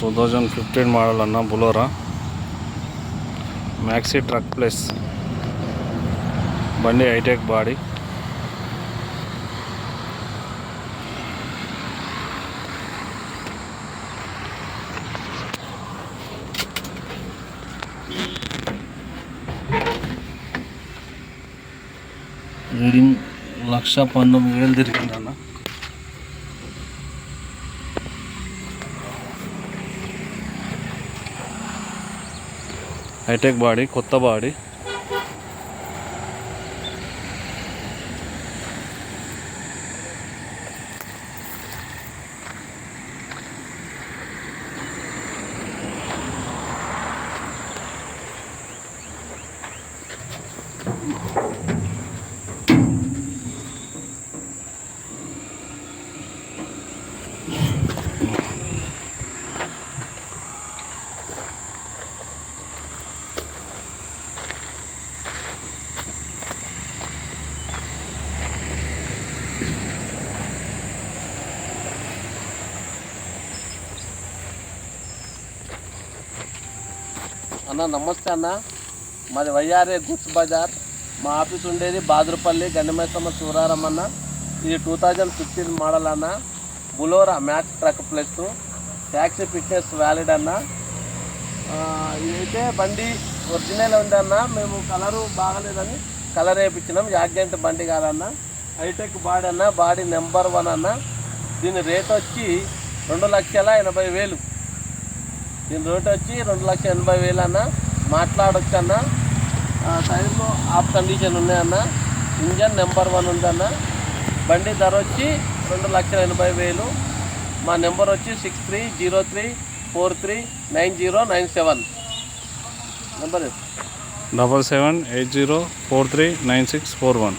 2015 model అన్న బులోరా maxi truck plus బండి hitech body. Reading 1,19,000 తిరిగింది అన్న. హైటెక్ బాడీ, కొత్త బాడీ. అన్న నమస్తే అన్న, మాది వైఆర్ఏ గుడ్స్ బజార్. మా ఆఫీస్ ఉండేది బాదురుపల్లి గండిమైసమ్మ సూరారం అన్న. ఇది 2015 మోడల్ అన్న, Bolero Maxx truck plus, taxi fitness valid అన్న. ఇదైతే బండి ఒరిజినల్ ఉందన్న, మేము కలరు బాగలేదని కలర్ వేయించినాం. యాక్సిడెంట్ బండి కాదన్న, హైటెక్ బాడీ అన్న, బాడీ నెంబర్ 1 అన్న. దీని రేట్ వచ్చి 2,80,000. దీని రేట్ వచ్చి 2,80,000 అన్న. మాట్లాడొచ్చు అన్న. టైర్లో ఆఫ్ కండిషన్ ఉన్నాయన్న. ఇంజన్ నెంబర్ 1 ఉందన్న. బండి ధర వచ్చి 2,80,000. మా నెంబర్ వచ్చి 6303439097 నెంబర్ 7780439641.